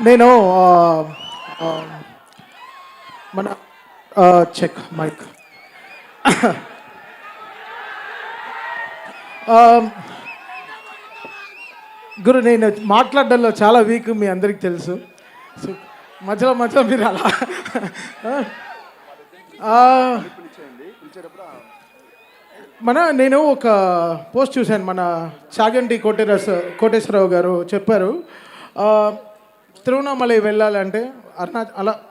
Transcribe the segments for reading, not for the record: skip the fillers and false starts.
నేను ఆ, మన చెక్ మైక్ గురు నేను మాట్లాడడంలో చాలా వీక్ మీ అందరికి తెలుసు. సో మధ్యలో మధ్యలో మీరు అలా ఆ, నేను ఒక పోస్ట్ చూశాను. మన చాగంటి కోటేశ్వరరావు గారు చెప్పారు, ఆ, తిరువణామలై వెళ్ళాలంటే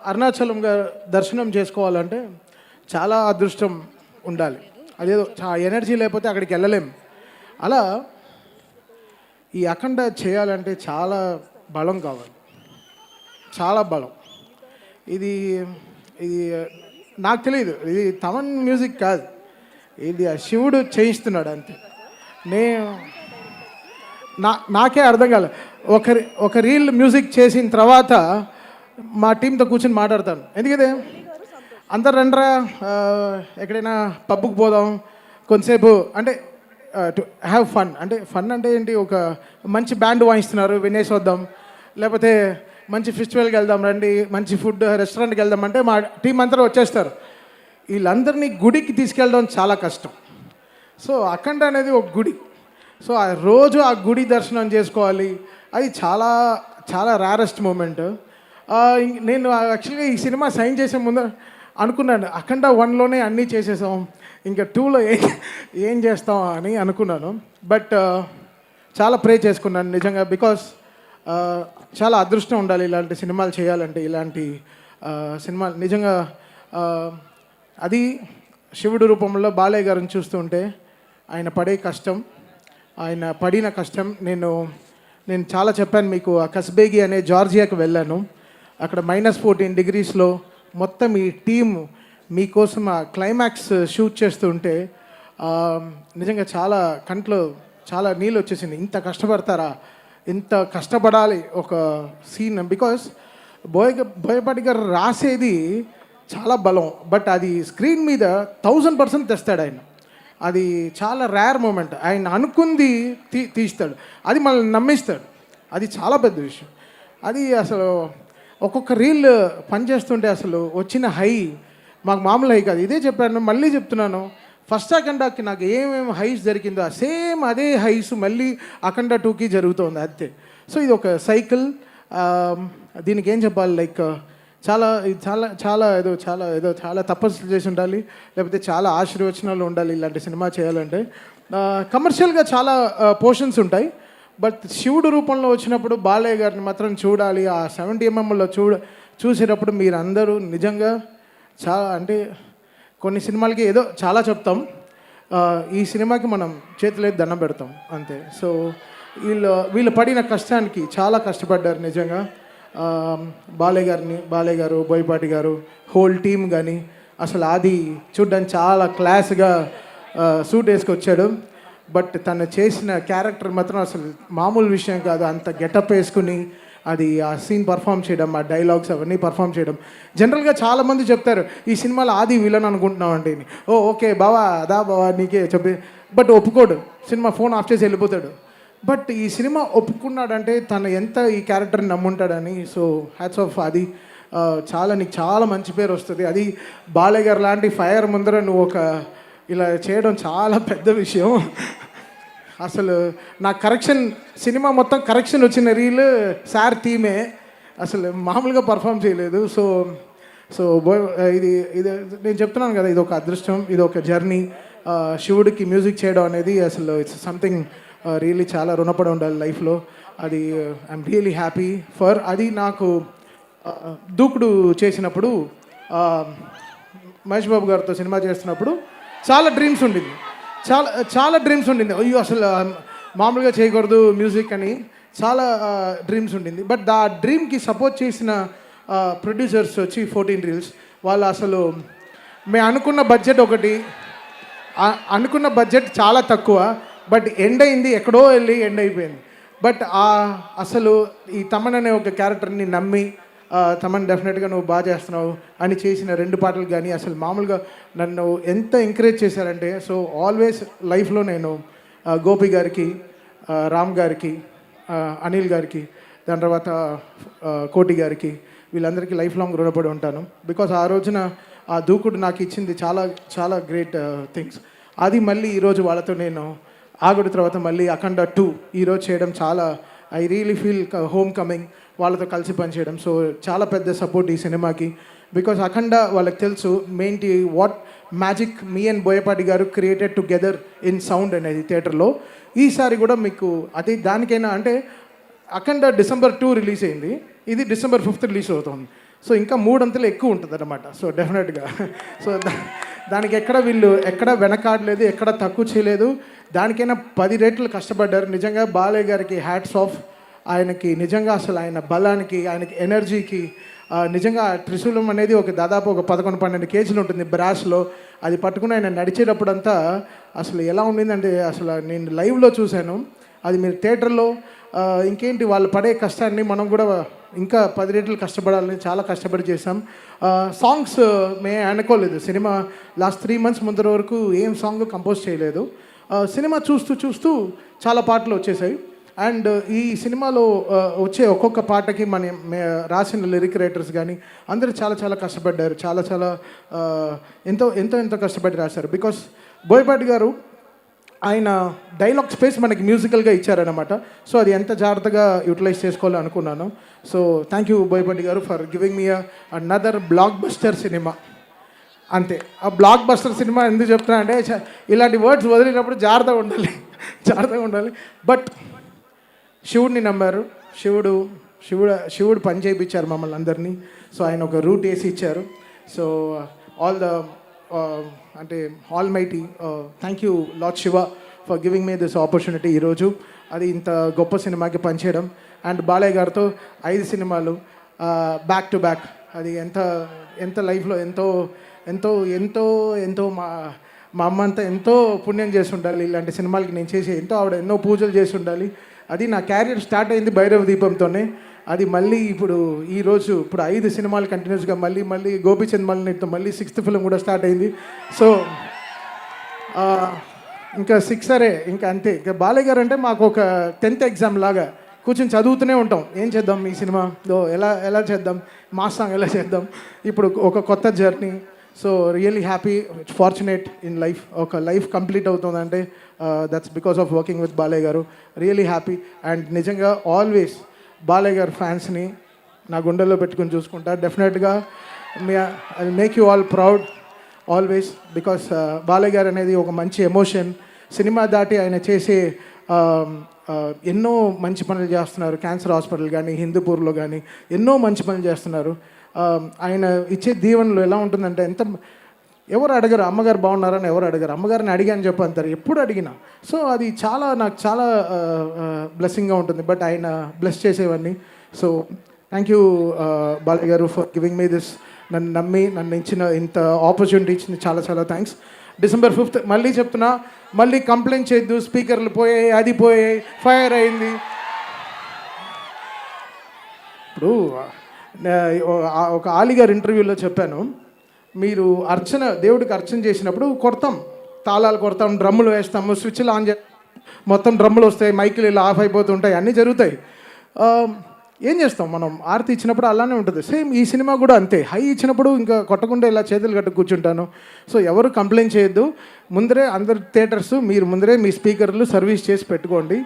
అరుణాచలం గారు దర్శనం చేసుకోవాలంటే చాలా అదృష్టం ఉండాలి. అదేదో ఎనర్జీ లేకపోతే అక్కడికి వెళ్ళలేం. అలా ఈ అఖండ చేయాలంటే చాలా బలం కావాలి, చాలా బలం. ఇది ఇది నాకు తెలియదు, ఇది తమన్ మ్యూజిక్ కాదు, ఇది ఆ శివుడు చేయిస్తున్నాడు అంతే. నేను నాకే అర్థం కాలేదు. ఒక రీల్ మ్యూజిక్ చేసిన తర్వాత మా టీంతో కూర్చొని మాట్లాడతాను. ఎందుకంటే అందరు రండ్రా ఎక్కడైనా పబ్కి పోదాం కొంతసేపు అంటే టు హ్యావ్ ఫన్. అంటే ఫన్ అంటే ఏంటి, ఒక మంచి బ్యాండ్ వాయిస్తున్నారు వినేసి వద్దాం, లేకపోతే మంచి ఫెస్టివల్కి వెళ్దాం రండి, మంచి ఫుడ్ రెస్టారెంట్కి వెళ్దాం అంటే మా టీం అంతా వచ్చేస్తారు. వీళ్ళందరినీ గుడికి తీసుకెళ్ళడం చాలా కష్టం. సో అఖండ అనేది ఒక గుడి. సో ఆ రోజు ఆ గుడి దర్శనం చేసుకోవాలి, అది చాలా చాలా రేరెస్ట్ మూమెంట్. నేను యాక్చువల్గా ఈ సినిమా సైన్ చేసే ముందు అనుకున్నాను, అఖండ 1లోనే అన్నీ చేసేసాం, ఇంకా 2లో ఏం చేస్తాం అని అనుకున్నాను. బట్ చాలా ప్రే చేసుకున్నాను నిజంగా. బికాస్ చాలా అదృష్టం ఉండాలి ఇలాంటి సినిమాలు చేయాలంటే. ఇలాంటి సినిమాలు నిజంగా అది శివుడు రూపంలో బాలయ్య గారిని చూస్తుంటే ఆయన పడే కష్టం, ఆయన పడిన కష్టం నేను చాలా చెప్పాను మీకు. ఆ కస్బేగి అనే జార్జియాకి వెళ్ళాను. అక్కడ -14 degreesలో మొత్తం ఈ టీమ్ మీకోసం ఆ క్లైమాక్స్ షూట్ చేస్తుంటే నిజంగా చాలా కంట్లో చాలా నీళ్ళు వచ్చేసింది. ఇంత కష్టపడతారా, ఇంత కష్టపడాలి ఒక సీన్. బికాస్ బోయపాటి గారు రాసేది చాలా బలం, బట్ అది స్క్రీన్ మీద 1000% తెస్తాడు ఆయన. అది చాలా రేర్ మూమెంట్. ఆయన అనుకుంది తీస్తాడు, అది మనల్ని నమ్మిస్తాడు. అది చాలా పెద్ద విషయం. అది అసలు ఒక్కొక్క రీల్ పనిచేస్తుంటే అసలు వచ్చిన హై మాకు మామూలు హై కాదు. ఇదే చెప్పాను, మళ్ళీ చెప్తున్నాను, ఫస్ట్ అఖండాకి నాకు ఏమేమి హైస్ జరిగిందో సేమ్ అదే హైస్ మళ్ళీ అఖండ 2కి జరుగుతుంది అంతే. సో ఇది ఒక సైకిల్. దీనికి ఏం చెప్పాలి, లైక్ చాలా చాలా చాలా చాలా తపస్సు చేసి ఉండాలి, లేకపోతే చాలా ఆశీర్వచనాలు ఉండాలి ఇలాంటి సినిమా చేయాలంటే. కమర్షియల్గా చాలా పోర్షన్స్ ఉంటాయి, బట్ శివుడు రూపంలో వచ్చినప్పుడు బాలయ్య గారిని మాత్రం చూడాలి. ఆ 70mm చూసేటప్పుడు మీరు అందరూ నిజంగా చాలా అంటే కొన్ని సినిమాలకి ఏదో చాలా చెప్తాం, ఈ సినిమాకి మనం చేతులైతే దండం పెడతాం అంతే. సో వీళ్ళు పడిన కష్టానికి చాలా కష్టపడ్డారు నిజంగా. బాలయ్య గారు, బోయపాటి గారు, హోల్ టీమ్ కానీ అసలు అది చూడ్డానికి చాలా క్లాస్గా సూట్ వేసుకొచ్చాడు. బట్ తను చేసిన క్యారెక్టర్ మాత్రం అసలు మామూలు విషయం కాదు. అంత గెటప్ వేసుకుని అది ఆ సీన్ పర్ఫామ్ చేయడం, ఆ డైలాగ్స్ అవన్నీ పర్ఫామ్ చేయడం. జనరల్గా చాలామంది చెప్తారు ఈ సినిమాలో ఆది విలన్ అనుకుంటున్నాం అంటే, ఓకే బావా అదా బావా నీకే చెప్పి, బట్ ఒప్పుకోడు. సినిమా ఫోన్ ఆఫ్ చేసి వెళ్ళిపోతాడు. బట్ ఈ సినిమా ఒప్పుకున్నాడంటే తను ఎంత ఈ క్యారెక్టర్ని నమ్ముంటాడని. So hats off. అది నీకు చాలా మంచి పేరు వస్తుంది. అది బాలయ్య గారు లాంటి ఫైర్ ముందర నువ్వు ఇలా చేయడం చాలా పెద్ద విషయం. అసలు నా కరెక్షన్ సినిమా మొత్తం కరెక్షన్ వచ్చిన రీల్ సార్ థీమే, అసలు మామూలుగా పర్ఫామ్ చేయలేదు. సో ఇది నేను చెప్తున్నాను కదా, ఇది ఒక అదృష్టం, ఇది ఒక జర్నీ. శివుడికి మ్యూజిక్ చేయడం అనేది అసలు ఇట్స్ సంథింగ్ రియల్లీ చాలా రుణపడి ఉండాలి లైఫ్లో. అది ఐఎమ్ రియలీ హ్యాపీ ఫర్. అది నాకు దూకుడు చేసినప్పుడు మహేష్ బాబు గారితో సినిమా చేస్తున్నప్పుడు చాలా డ్రీమ్స్ ఉండింది. అయ్యో అసలు మామూలుగా చేయకూడదు మ్యూజిక్ అని చాలా డ్రీమ్స్ ఉండింది. బట్ ఆ డ్రీమ్కి సపోర్ట్ చేసిన ప్రొడ్యూసర్స్ వచ్చి 14 Reels వాళ్ళు అసలు మేము అనుకున్న బడ్జెట్ చాలా తక్కువ, బట్ ఎండ్ అయింది ఎక్కడో వెళ్ళి ఎండ్ అయిపోయింది. బట్ అసలు ఈ తమన్ అనే ఒక క్యారెక్టర్ని నమ్మి తమన్ డెఫినెట్గా నువ్వు బాగా చేస్తున్నావు అని చేసిన 2 పాటలు కానీ అసలు మామూలుగా నన్ను ఎంత ఎంకరేజ్ చేశారంటే. సో ఆల్వేస్ లైఫ్లో నేను గోపి గారికి, రామ్ గారికి, అనిల్ గారికి, దాని తర్వాత కోటి గారికి, వీళ్ళందరికీ లైఫ్ లాంగ్ రుణపడి ఉంటాను. బికాస్ ఆ రోజున ఆ దూకుడు నాకు ఇచ్చింది చాలా చాలా గ్రేట్ థింగ్స్. అది మళ్ళీ ఈరోజు వాళ్ళతో నేను ఆగుడు తర్వాత మళ్ళీ అఖండ 2 ఈరోజు చేయడం చాలా I really feel home coming, వాళ్ళతో కలిసి పనిచేయడం. సో చాలా పెద్ద సపోర్ట్ ఈ సినిమాకి. బికాస్ అఖండ వాళ్ళకి తెలుసు మెయిన్టి what magic me and Boyapati గారు క్రియేటెడ్ టుగెదర్ ఇన్ సౌండ్ అనేది థియేటర్లో. ఈసారి కూడా మీకు అది దానికైనా అంటే అఖండ December 2 రిలీజ్ అయింది, ఇది December 5 రిలీజ్ అవుతుంది. సో ఇంకా 3 అంతలు ఎక్కువ ఉంటుంది అనమాట. సో డెఫినెట్గా సో దానికి వీళ్ళు ఎక్కడ వెనకాడలేదు, ఎక్కడ తక్కువ చేయలేదు. దానికైనా 10 రెట్లు కష్టపడ్డారు. నిజంగా బాలయ్య గారికి హ్యాట్స్ ఆఫ్. ఆయనకి నిజంగా అసలు ఆయన బలానికి, ఆయనకి ఎనర్జీకి నిజంగా త్రిశూలం అనేది దాదాపు 11-12 కేజీలు ఉంటుంది బ్రాస్లో. అది పట్టుకుని ఆయన నడిచేటప్పుడంతా అసలు ఎలా ఉండిందంటే అసలు నేను లైవ్లో చూశాను. అది మీరు థియేటర్లో ఇంకేంటి వాళ్ళు పడే కష్టాన్ని మనం కూడా ఇంకా 10 రెట్లు కష్టపడాలని చాలా కష్టపడి చేసాం. సాంగ్స్ మేము అనుకోలేదు. సినిమా లాస్ట్ 3 months ముందర వరకు ఏం సాంగ్ కంపోజ్ చేయలేదు. సినిమా చూస్తూ చాలా పాటలు వచ్చేసాయి. అండ్ ఈ సినిమాలో వచ్చే ఒక్కొక్క పాటకి రాసిన లిరిక్ రైటర్స్ కానీ అందరూ చాలా చాలా కష్టపడ్డారు. చాలా ఎంతో కష్టపడి రాశారు. బికాస్ బోయపాటి గారు ఆయన డైలాగ్ స్పేస్ మనకి మ్యూజికల్గా ఇచ్చారనమాట. సో అది ఎంత జాగ్రత్తగా యూటిలైజ్ చేసుకోవాలో అనుకున్నాను. సో థ్యాంక్ యూ బోయపాటి గారు for giving me another block buster cinema. అంతే. ఆ బ్లాక్ బస్టర్ సినిమా ఎందుకు చెప్తున్నా అంటే ఇలాంటి వర్డ్స్ వదిలినప్పుడు జాగ్రత్తగా ఉండాలి. బట్ శివుడిని నమ్మారు. శివుడు పని చేయించారు మమ్మల్ని అందరినీ. సో ఆయన ఒక రూట్ వేసి ఇచ్చారు. సో అంటే all mighty thank you lord Shiva for giving me this opportunity ఈరోజు. అది ఇంత గొప్ప సినిమాకి పనిచేయడం. అండ్ బాలయ్య గారితో 5 సినిమాలు బ్యాక్ టు బ్యాక్. అది ఎంత లైఫ్లో ఎంతో మా అమ్మ అంతా ఎంతో పుణ్యం చేసి ఉండాలి. ఇలాంటి సినిమాలకి నేను చేసి ఆవిడ ఎన్నో పూజలు చేసి ఉండాలి. అది నా క్యారియర్ స్టార్ట్ అయింది భైరవ దీపంతోనే. అది మళ్ళీ ఇప్పుడు 5 సినిమాలు కంటిన్యూస్గా మళ్ళీ గోపీచంద్ మల్లితో మళ్ళీ 6th ఫిల్మ్ కూడా స్టార్ట్ అయింది. సో ఇంకా 6 ఇంకా అంతే. ఇంకా బాలయ్య గారు అంటే మాకు ఒక 10th ఎగ్జామ్ లాగా కూర్చొని చదువుతూనే ఉంటాం. ఏం చేద్దాం ఈ సినిమాలో, ఎలా చేద్దాం, మాస్ సాంగ్ ఎలా చేద్దాం, ఇప్పుడు ఒక కొత్త journey. So really happy, fortunate in life. ఒక లైఫ్ కంప్లీట్ అవుతుందంటే that's because of working with Balayya గారు. Really happy. అండ్ నిజంగా ఆల్వేస్ బాలయ్య గారు ఫ్యాన్స్ని నా గుండెల్లో పెట్టుకుని చూసుకుంటా. డెఫినెట్గా I make you all proud always. Because Balayya గారు అనేది ఒక మంచి ఎమోషన్. సినిమా దాటి ఆయన చేసే ఎన్నో మంచి పనులు చేస్తున్నారు. క్యాన్సర్ హాస్పిటల్ కానీ, హిందూపూర్లో కానీ ఎన్నో మంచి పనులు చేస్తున్నారు. ఆయన ఇచ్చే దీవెనలు ఎలా ఉంటుందంటే ఎవరు అడగరు అమ్మగారు బాగున్నారని, ఎవరు అడగరు. అమ్మగారిని అడిగాని చెప్పి అంటారు ఎప్పుడు అడిగినా. సో అది నాకు చాలా బ్లెస్సింగ్గా ఉంటుంది. బట్ ఆయన బ్లెస్ చేసేవన్నీ. సో థ్యాంక్ యూ బాలయ్య గారు ఫర్ గివింగ్ మీ దిస్. నన్ను నమ్మి ఇచ్చిన ఇంత ఆపర్చునిటీ ఇచ్చింది చాలా థ్యాంక్స్. December 5th మళ్ళీ చెప్తున్నా, మళ్ళీ కంప్లైంట్ చేయొద్దు. స్పీకర్లు పోయాయి, అది పోయాయి, ఫైర్ అయింది. ఇప్పుడు ఒక ఆలిగారు ఇంటర్వ్యూలో చెప్పాను, మీరు దేవుడికి అర్చన చేసినప్పుడు తాళాలు కొడతాం, డ్రమ్ములు వేస్తాము, స్విచ్లు ఆన్ చేస్తాం, మొత్తం డ్రమ్ములు వస్తాయి, మైకులు ఇలా ఆఫ్ అయిపోతుంటాయి, అన్నీ జరుగుతాయి. ఏం చేస్తాం మనం? ఆరతి ఇచ్చినప్పుడు అలానే ఉంటుంది. సేమ్ ఈ సినిమా కూడా అంతే. హై ఇచ్చినప్పుడు ఇంకా కొట్టకుండా ఇలా చేతులు కట్టు కూర్చుంటాను. సో ఎవరు కంప్లైంట్ చేయొద్దు. ముందరే అందరు థియేటర్స్ మీరు ముందరే మీ స్పీకర్లు సర్వీస్ చేసి పెట్టుకోండి.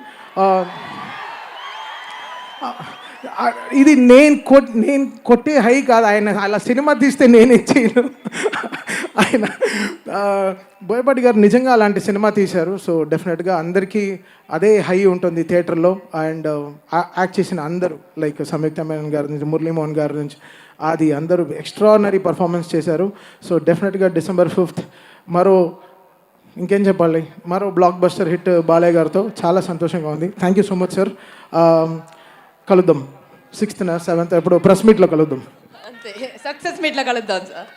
ఇది నేను కొట్టే హై కాదు. ఆయన అలా సినిమా తీస్తే నేనే చేయను. ఆయన బోయపాటి గారు నిజంగా అలాంటి సినిమా తీశారు. సో డెఫినెట్గా అందరికీ అదే హై ఉంటుంది థియేటర్లో. అండ్ యాక్ట్ చేసిన అందరూ లైక్ సంయుక్త మేనన్ గారి నుంచి, మురళీమోహన్ గారి నుంచి, అది అందరూ ఎక్స్ట్రానరీ పర్ఫార్మెన్స్ చేశారు. సో డెఫినెట్గా December 5th ఇంకేం చెప్పాలి, మరో బ్లాక్ బస్టర్ హిట్ బాలయ్య గారితో చాలా సంతోషంగా ఉంది. Thank you so much sir. కలుద్దాం 6th 7th ఎప్పుడు ప్రెస్ మీట్లో కలుద్దాం. అంతే, సక్సెస్ మీట్లో కలుద్దాం సార్.